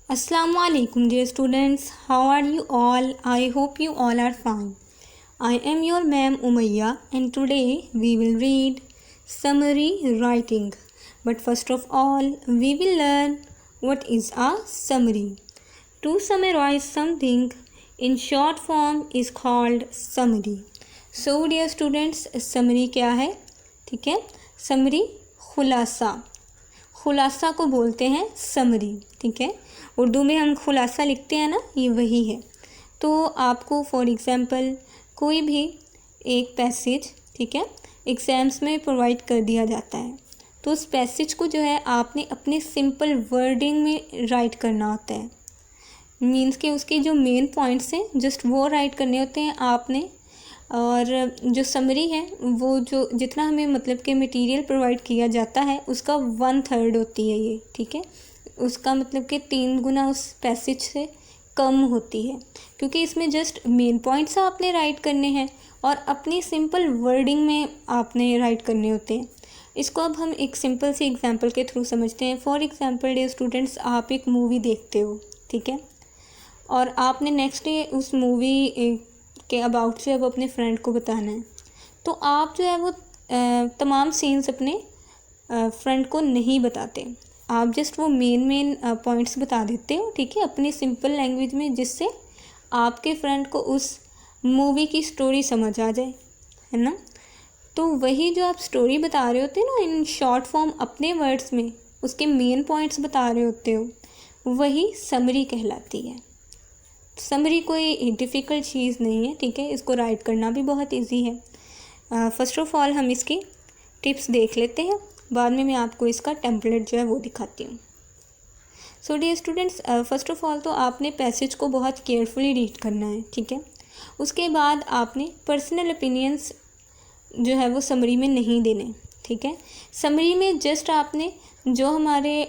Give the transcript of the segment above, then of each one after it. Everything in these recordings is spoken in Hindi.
Assalamu alaikum dear students, how are you all? I hope you all are fine. I am your ma'am Umayya and today we will read summary writing. But first of all, we will learn what is a summary. To summarize something in short form is called summary. So dear students, summary क्या है? ठीक है, summary खुलासा को बोलते हैं समरी. ठीक है, उर्दू में हम खुलासा लिखते हैं ना, ये वही है. तो आपको फॉर एग्ज़ाम्पल कोई भी एक पैसेज, ठीक है, एग्ज़ाम्स में प्रोवाइड कर दिया जाता है. तो उस पैसेज को जो है आपने अपने सिंपल वर्डिंग में राइट करना होता है. मीन्स के उसके जो मेन पॉइंट्स हैं जस्ट वो राइट करने होते हैं आपने. और जो समरी है वो जो जितना हमें मतलब कि मटेरियल प्रोवाइड किया जाता है उसका 1/3 होती है ये. ठीक है, उसका मतलब कि 3 गुना उस पैसेज से कम होती है, क्योंकि इसमें जस्ट मेन पॉइंट्स आपने राइट करने हैं और अपनी सिंपल वर्डिंग में आपने राइट करने होते हैं. इसको अब हम एक सिंपल सी एग्जांपल के थ्रू समझते हैं. फॉर एग्जांपल डियर स्टूडेंट्स, आप एक मूवी देखते हो, ठीक है, और आपने नेक्स्ट डे उस मूवी के अबाउट से अब अपने फ्रेंड को बताना है. तो आप जो है वो तमाम सीन्स अपने फ्रेंड को नहीं बताते. आप जस्ट वो मेन पॉइंट्स बता देते हो, ठीक है, अपनी सिंपल लैंग्वेज में, जिससे आपके फ्रेंड को उस मूवी की स्टोरी समझ आ जाए, है ना. तो वही जो आप स्टोरी बता रहे होते हैं ना इन शॉर्ट फॉर्म अपने वर्ड्स में, उसके मेन पॉइंट्स बता रहे होते हो, वही समरी कहलाती है. समरी कोई डिफ़िकल्ट चीज़ नहीं है, ठीक है, इसको राइट करना भी बहुत इजी है. फ़र्स्ट ऑफ़ ऑल हम इसकी टिप्स देख लेते हैं, बाद में मैं आपको इसका टेम्पलेट जो है वो दिखाती हूँ. So dear students, first of all तो आपने पैसेज को बहुत केयरफुली रीड करना है, ठीक है. उसके बाद आपने पर्सनल ओपिनियंस जो है वो समरी में नहीं देने, ठीक है. समरी में जस्ट आपने जो हमारे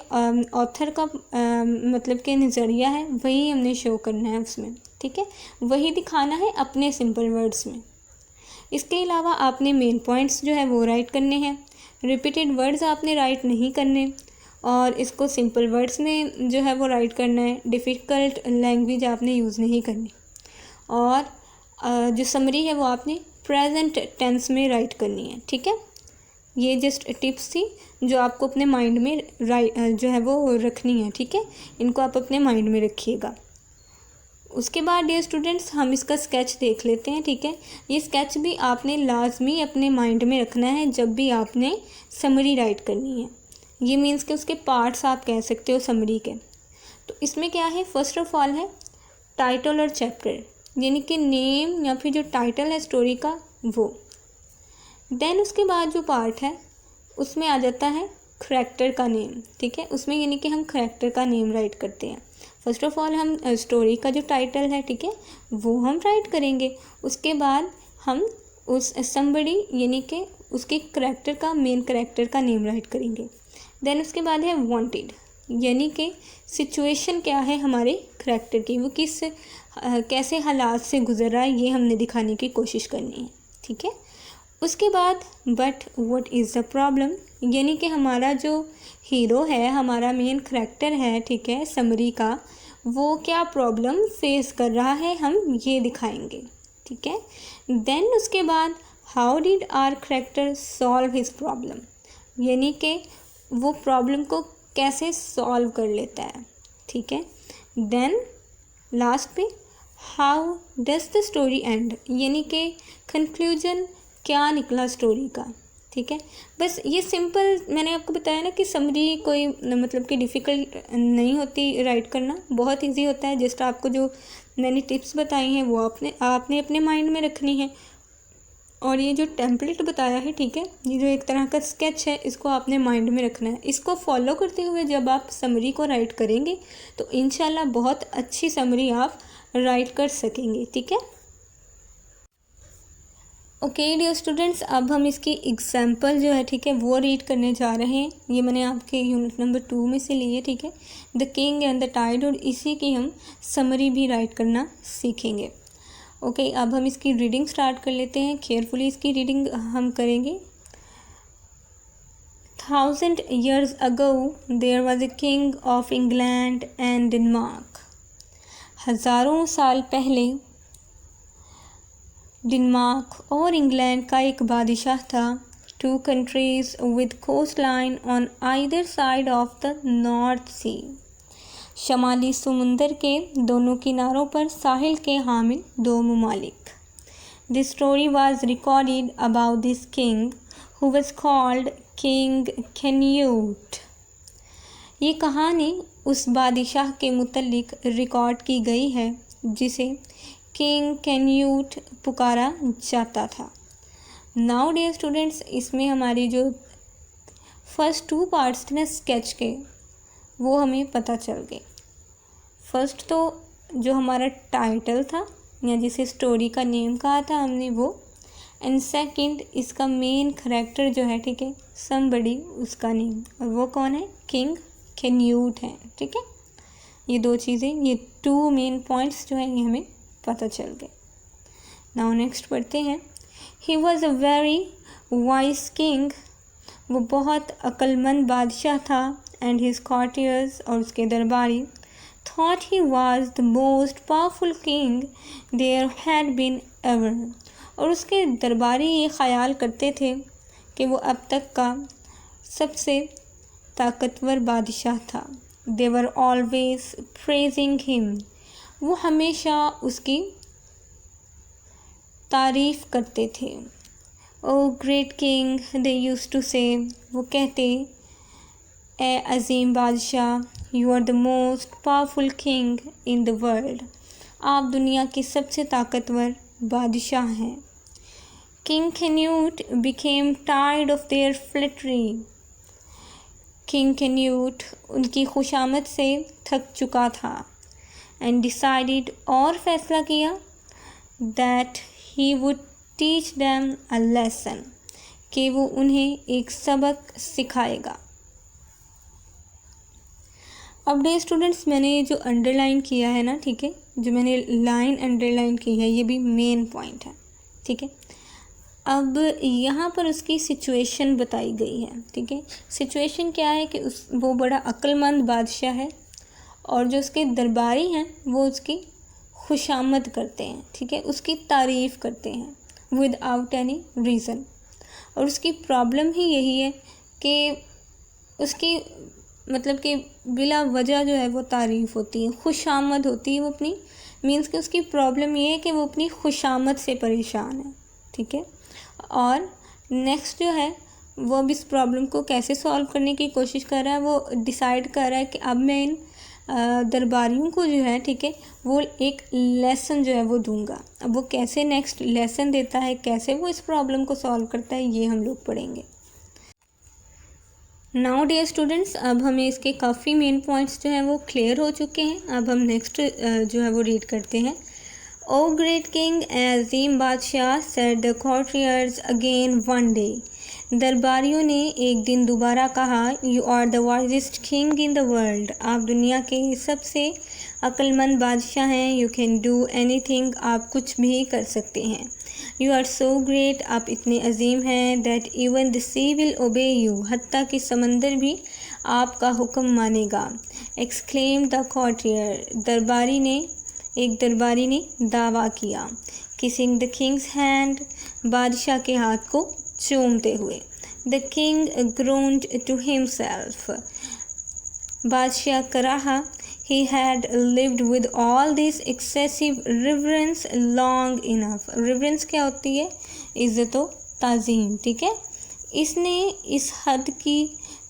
ऑथर का मतलब कि नज़रिया है वही हमने शो करना है उसमें, ठीक है, वही दिखाना है अपने सिंपल वर्ड्स में. इसके अलावा आपने मेन पॉइंट्स जो है वो राइट करने हैं. रिपीटेड वर्ड्स आपने राइट नहीं करने और इसको सिंपल वर्ड्स में जो है वो राइट करना है. डिफ़िकल्ट लैंग्वेज आपने यूज़ नहीं करनी. और जो समरी है वो आपने प्रेजेंट टेंस में राइट करनी है, ठीक है. ये जस्ट टिप्स थी जो आपको अपने माइंड में जो है वो रखनी है, ठीक है. इनको आप अपने माइंड में रखिएगा. उसके बाद डियर स्टूडेंट्स हम इसका स्केच देख लेते हैं, ठीक है. ये स्केच भी आपने लाजमी अपने माइंड में रखना है जब भी आपने समरी राइट करनी है. ये मीन्स कि उसके पार्ट्स आप कह सकते हो समरी के. तो इसमें क्या है, फर्स्ट ऑफ ऑल है टाइटल और चैप्टर, यानी कि नेम या फिर जो टाइटल है स्टोरी का वो. देन उसके बाद जो पार्ट है उसमें आ जाता है करैक्टर का नेम, ठीक है. उसमें यानी कि हम करैक्टर का नेम राइट करते हैं. फर्स्ट ऑफ ऑल हम स्टोरी का जो टाइटल है, ठीक है, वो हम राइट करेंगे. उसके बाद हम उस समबडी यानी कि उसके करैक्टर का, मेन करैक्टर का नेम राइट करेंगे. देन उसके बाद है वांटेड, यानी कि सिचुएशन क्या है हमारे करैक्टर की, वो कैसे हालात से गुजर रहा है, ये हमने दिखाने की कोशिश करनी है, ठीक है. उसके बाद but what is the problem, यानी कि हमारा जो हीरो है, हमारा मेन करैक्टर है, ठीक है, समरी का, वो क्या प्रॉब्लम फेस कर रहा है हम ये दिखाएंगे, ठीक है. देन उसके बाद how did our character solve his problem, यानी कि वो प्रॉब्लम को कैसे सॉल्व कर लेता है, ठीक है. देन लास्ट पे how does the story and, यानी कि कंक्लूजन क्या निकला स्टोरी का, ठीक है. बस ये सिंपल मैंने आपको बताया ना कि समरी कोई मतलब कि डिफ़िकल्ट नहीं होती राइट करना, बहुत इजी होता है. जस्ट आपको जो मैंने टिप्स बताई हैं वो आपने अपने माइंड में रखनी है. और ये जो टेम्पलेट बताया है, ठीक है, ये जो एक तरह का स्केच है, इसको आपने माइंड में रखना है. इसको फॉलो करते हुए जब आप समरी को राइट करेंगे तो इंशाल्लाह बहुत अच्छी समरी आप राइट कर सकेंगे, ठीक है. ओके डियर स्टूडेंट्स, अब हम इसकी एग्जाम्पल जो है, ठीक है, वो रीड करने जा रहे हैं. ये मैंने आपके यूनिट नंबर 2 में से ली है, ठीक है, the king and the tide, और इसी की हम समरी भी राइट करना सीखेंगे. ओके, अब हम इसकी रीडिंग स्टार्ट कर लेते हैं. केयरफुली इसकी रीडिंग हम करेंगे. 1000 years ago there was a king of England and Denmark. हज़ारों साल पहले डेनमार्क और इंग्लैंड का एक बादशाह था. 2 countries with coastline on either side of the North Sea. शमाली समुंदर के दोनों किनारों पर साहिल के हामिल 2 ममालिक. This story was recorded about this king who was called King Canute. ये कहानी उस बादशाह के मुतल्लिक रिकॉर्ड की गई है जिसे किंग कैन्यूट पुकारा जाता था. नाउ डियर स्टूडेंट्स, इसमें हमारी जो फर्स्ट 2 पार्ट्स थे ना स्केच के, वो हमें पता चल गए. फर्स्ट तो जो हमारा टाइटल था या जिसे स्टोरी का नेम कहा था हमने वो, एंड सेकंड इसका मेन करैक्टर जो है, ठीक है, समबडी, उसका नेम, और वो कौन है, किंग कैन्यूट है. ठीक है, ये 2 चीज़ें, ये 2 मेन पॉइंट्स जो है ये हमें पता चल गए. नाउ नेक्स्ट पढ़ते हैं. He was a very wise king. वो बहुत अक्लमंद बादशाह था. एंड हिज कॉर्टियर्स, और उसके दरबारी, thought he was the most powerful king there had been ever. और उसके दरबारी ये ख्याल करते थे कि वो अब तक का सबसे ताकतवर बादशाह था. They were always praising him. वो हमेशा उसकी तारीफ़ करते थे. O great king, they used to say. वो कहते, ए अजीम बादशाह, you are the most powerful king in the world. आप दुनिया के सबसे ताकतवर बादशाह हैं. King Canute became tired of their flattery. King Canute उनकी खुशामद से थक चुका था. एंड डिसाइडेड, और फैसला किया, that he would teach them a lesson, कि वो उन्हें एक सबक सिखाएगा. अब डे स्टूडेंट्स, मैंने जो अंडरलाइन किया है ना, ठीक है, जो मैंने लाइन अंडरलाइन की है, ये भी मेन पॉइंट है. ठीक है, अब यहाँ पर उसकी सिचुएशन बताई गई है. ठीक है, सिचुएशन क्या है कि वो बड़ा अक्लमंद बादशाह है और जो उसके दरबारी हैं वो उसकी खुशामद करते हैं. ठीक है, उसकी तारीफ़ करते हैं विदाउट एनी रीज़न. और उसकी प्रॉब्लम ही यही है कि उसकी मतलब कि बिला वजह जो है वो तारीफ़ होती है, खुशामद होती है. वो अपनी मीन्स कि उसकी प्रॉब्लम ये है कि वो अपनी खुशामद से परेशान है. ठीक है, और नेक्स्ट जो है वो अब इस प्रॉब्लम को कैसे सॉल्व करने की कोशिश कर रहा है. वो डिसाइड कर रहा है कि अब मैं इन दरबारियों को जो है, ठीक है, वो एक लेसन जो है वो दूंगा. अब वो कैसे नेक्स्ट लेसन देता है, कैसे वो इस प्रॉब्लम को सॉल्व करता है, ये हम लोग पढ़ेंगे. नाउ डियर स्टूडेंट्स, अब हमें इसके काफ़ी मेन पॉइंट्स जो हैं वो क्लियर हो चुके हैं. अब हम नेक्स्ट जो है वो रीड करते हैं. ओ ग्रेट किंग, अजीम बादशाह, said the courtiers again one day. दरबारियों ने एक दिन दोबारा कहा, you are the wisest king in the world. आप दुनिया के सबसे अक्लमंद बादशाह हैं. You can do anything. आप कुछ भी कर सकते हैं. You are so great. आप इतने अजीम हैं. That even the sea will obey you. हत्ता कि समंदर भी आपका हुक्म मानेगा. Exclaimed the courtier. एक दरबारी ने दावा किया. Kissing the king's hand. बादशाह के हाथ को चूमते हुए. The king groaned to himself. बादशाह कराहा. He had lived with all this excessive reverence long enough. Reverence क्या होती है? इज़्ज़त व ताज़ीम. ठीक है, इसने इस हद की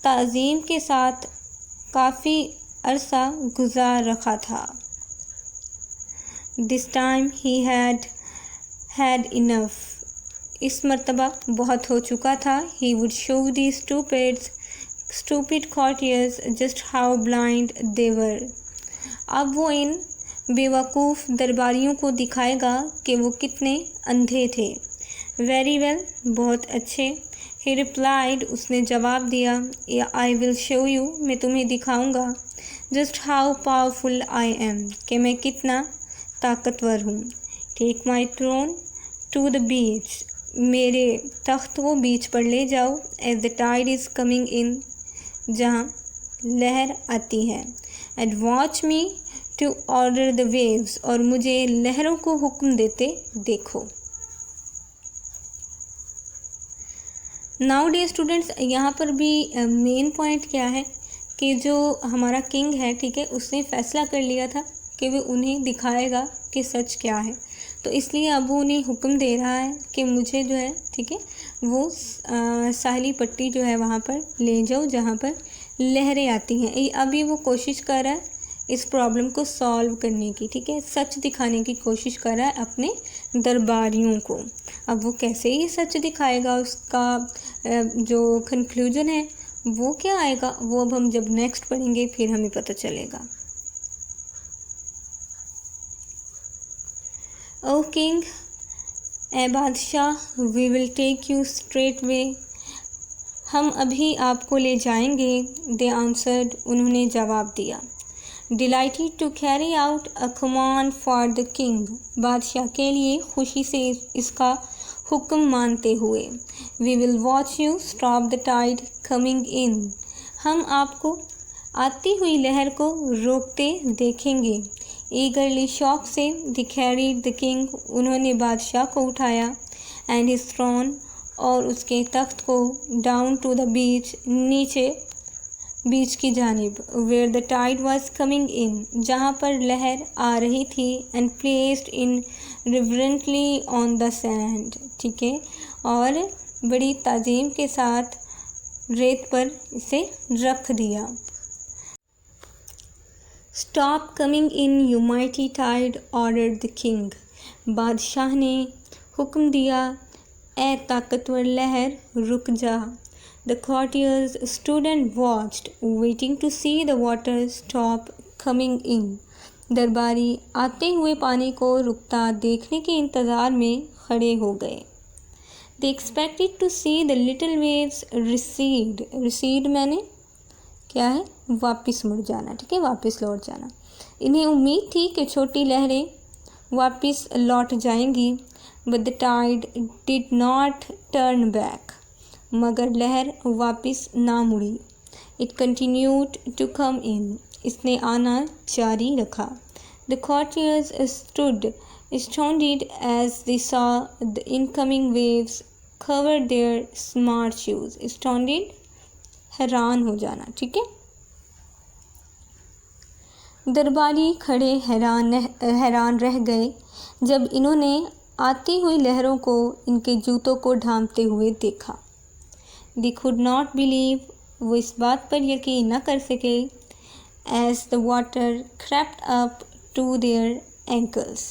ताज़ीम के साथ काफ़ी अरसा गुजार रखा था. This time he had enough. इस मर्तबा बहुत हो चुका था. He would show these stupid courtiers just how blind they were. अब वो इन बेवकूफ़ दरबारियों को दिखाएगा कि वो कितने अंधे थे. वेरी वेल, बहुत अच्छे. ही रिप्लाइड. उसने जवाब दिया, आई विल शो यू. मैं तुम्हें दिखाऊंगा. Just how powerful I am. कि मैं कितना ताकतवर हूँ. Take my throne to the beach. मेरे तख्त को बीच पर ले जाओ, as the tide is coming in, जहाँ लहर आती है, and watch me to order the waves, और मुझे लहरों को हुक्म देते देखो। नाउ डे स्टूडेंट्स, यहाँ पर भी मेन पॉइंट क्या है कि जो हमारा किंग है, ठीक है, उसने फैसला कर लिया था कि वो उन्हें दिखाएगा कि सच क्या है। तो इसलिए अब वो उन्हें हुक्म दे रहा है कि मुझे जो है, ठीक है, वो साहिली पट्टी जो है वहाँ पर ले जाओ जहाँ पर लहरें आती हैं। अभी वो कोशिश कर रहा है इस प्रॉब्लम को सॉल्व करने की, ठीक है, सच दिखाने की कोशिश कर रहा है अपने दरबारियों को। अब वो कैसे ही सच दिखाएगा, उसका जो कंक्लूजन है वो क्या आएगा, वो अब हम जब नेक्स्ट पढ़ेंगे फिर हमें पता चलेगा। ओ किंग, ए बादशाह, we will take you straight way, हम अभी आपको ले जाएंगे। दे आंसर्ड, उन्होंने जवाब दिया। Delighted to carry out a command for the king, बादशाह के लिए खुशी से इसका हुक्म मानते हुए। We will watch you stop the tide coming in, हम आपको आती हुई लहर को रोकते देखेंगे। ईगरली शौक से द कैरीड द किंग, उन्होंने बादशाह को उठाया, एंड हिज थ्रोन, और उसके तख्त को, डाउन टू द बीच, नीचे बीच की जानिब, where the tide was coming in, जहाँ पर लहर आ रही थी, and placed in reverently on the sand, ठीक है, और बड़ी ताजीम के साथ रेत पर इसे रख दिया। Stop coming in you mighty tide, ordered the king, बादशाह ने हुक्म दिया, ए ताकतवर लहर रुक जा। The courtiers stood and watched, waiting to see the water stop coming in. दरबारी आते हुए पानी को रुकता देखने के इंतज़ार में खड़े हो गए। They expected to see the little waves recede. Recede मैंने क्या है, वापस मुड़ जाना, ठीक है, वापस लौट जाना। इन्हें उम्मीद थी कि छोटी लहरें वापस लौट जाएंगी, but the tide did not turn back. मगर लहर वापस ना मुड़ी। It continued to come in. इसने आना जारी रखा। The courtiers stood astounded as they saw the incoming waves cover their smart shoes. Astounded, हैरान हो जाना, ठीक है। दरबारी खड़े हैरान रह गए जब इन्होंने आती हुई लहरों को इनके जूतों को ढांपते हुए देखा। They could not believe, वो इस बात पर यकीन न कर सके, as the water crept up to their ankles,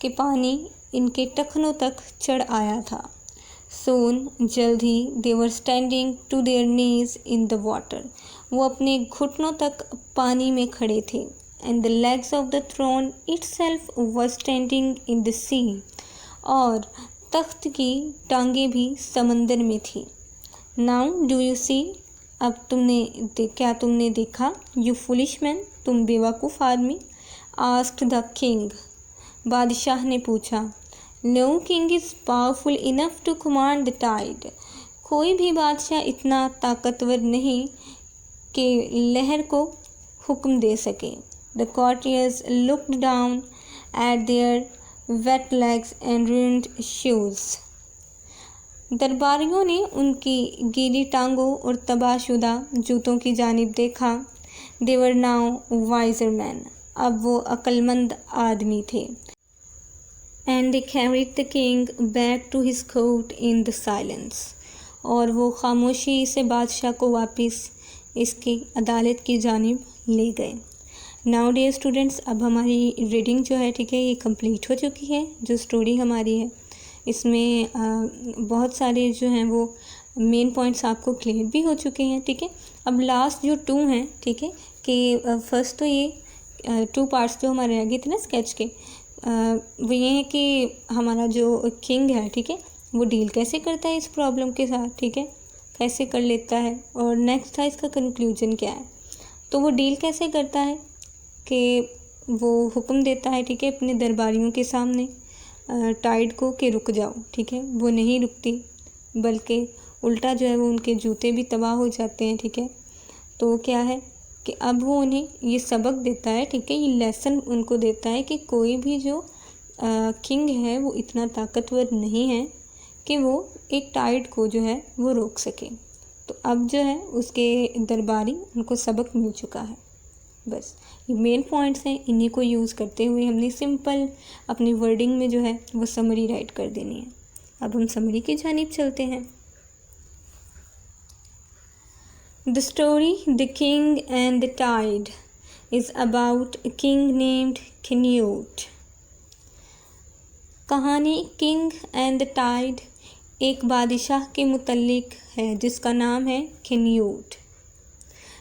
कि पानी इनके टखनों तक चढ़ आया था। Soon, जल्द ही, they were standing to their knees in the water, वो अपने घुटनों तक पानी में खड़े थे। And the legs of the throne itself was standing in the sea, और तख्त की टांगें भी समंदर में थी। नाउ डू यू सी, अब क्या तुमने देखा, यू फुलिश मैन, तुम बेवकूफ़ आदमी। आस्क्ड द किंग, बादशाह ने पूछा। No king is powerful enough to command the tide, कोई भी बादशाह इतना ताकतवर नहीं कि लहर को हुक्म दे सके। The courtiers looked down at their wet legs and ruined shoes, दरबारियों ने उनकी गीली टांगों और तबाहशुदा जूतों की जानिब देखा। They were now wiser men, अब वो अक्लमंद आदमी थे। And they carried the king back to his court in the silence, और वो खामोशी से बादशाह को वापस इसकी अदालत की जानिब ले गए। नाउ डियर स्टूडेंट्स, अब हमारी रीडिंग जो है, ठीक है, ये कंप्लीट हो चुकी है। जो स्टोरी हमारी है इसमें बहुत सारे जो हैं वो मेन पॉइंट्स आपको क्लियर भी हो चुके हैं, ठीक है। अब लास्ट जो 2 हैं, ठीक है, कि फर्स्ट तो ये 2 पार्ट्स जो हमारे रह गए थे ना स्केच के, वो ये है कि हमारा जो किंग है, ठीक है, वो डील कैसे करता है इस प्रॉब्लम के साथ, ठीक है, कैसे कर लेता है, और नेक्स्ट था इसका कंक्लूजन क्या है। तो वो डील कैसे करता है कि वो हुक्म देता है, ठीक है, अपने दरबारियों के सामने, टाइड को कि रुक जाओ, ठीक है, वो नहीं रुकती, बल्कि उल्टा जो है वो उनके जूते भी तबाह हो जाते हैं, ठीक है। तो क्या है कि अब वो उन्हें ये सबक देता है, ठीक है, ये लेसन उनको देता है कि कोई भी जो किंग है वो इतना ताकतवर नहीं है कि वो एक टाइड को जो है वो रोक सके। तो अब जो है उसके दरबारी उनको सबक मिल चुका है। बस ये मेन पॉइंट्स हैं, इन्हीं को यूज़ करते हुए हमने सिंपल अपनी वर्डिंग में जो है वो समरी राइट कर देनी है। अब हम समरी की जानिब चलते हैं। The story the king and the tide is about a king named Canute. कहानी किंग एंड द टाइड एक बादशाह के मुतल्लिक है जिसका नाम है Canute.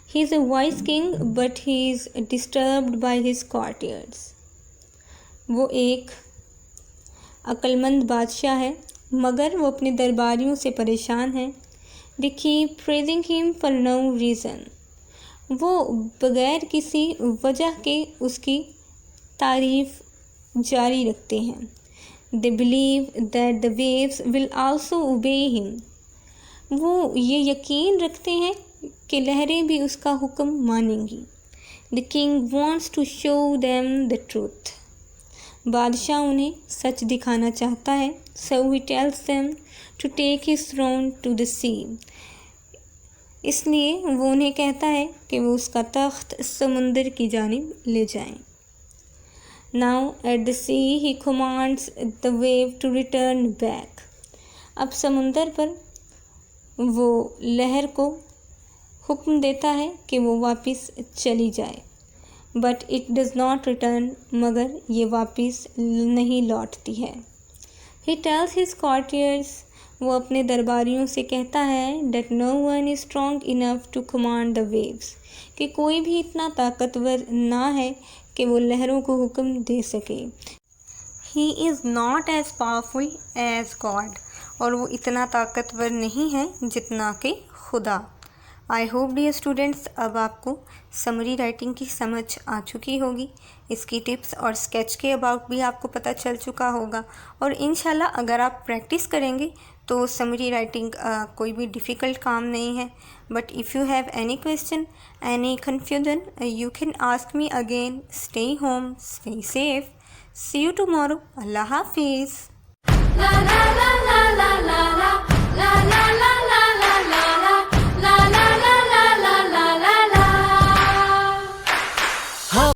He is a wise king but he is disturbed by his courtiers. वो एक अक्लमंद बादशाह है मगर वो अपने दरबारियों से परेशान है। They keep praising him for no reason. वो बगैर किसी वजह के उसकी तारीफ जारी रखते हैं। They believe that the waves will also obey him. वो ये यकीन रखते हैं कि लहरें भी उसका हुक्म मानेंगी। The king wants to show them the truth. बादशाह उन्हें सच दिखाना चाहता है। So he tells them to take his throne to the sea. इसलिए वो उन्हें कहता है कि वो उसका तख्त समुंदर की जानिब ले जाएं। Now at the sea he commands the wave to return back. अब समुंदर पर वो लहर को हुक्म देता है कि वो वापस चली जाए। But it does not return, मगर ये वापस नहीं लौटती है। ही टेल्स हिज कॉर्टियर्स, वो अपने दरबारियों से कहता है that no one is strong enough to command the waves, कि कोई भी इतना ताकतवर ना है कि वो लहरों को हुक्म दे सके। He is not as powerful as God, और वो इतना ताकतवर नहीं है जितना कि खुदा। आई होप डियर स्टूडेंट्स अब आपको समरी राइटिंग की समझ आ चुकी होगी। इसकी टिप्स और स्केच के अबाउट भी आपको पता चल चुका होगा, और इंशाल्लाह अगर आप प्रैक्टिस करेंगे तो समरी राइटिंग कोई भी डिफ़िकल्ट काम नहीं है। But if you have any question, any confusion, you can ask me again. Stay home, stay safe, see you tomorrow. अल्लाह हाफिज़। La la la la la la la la la la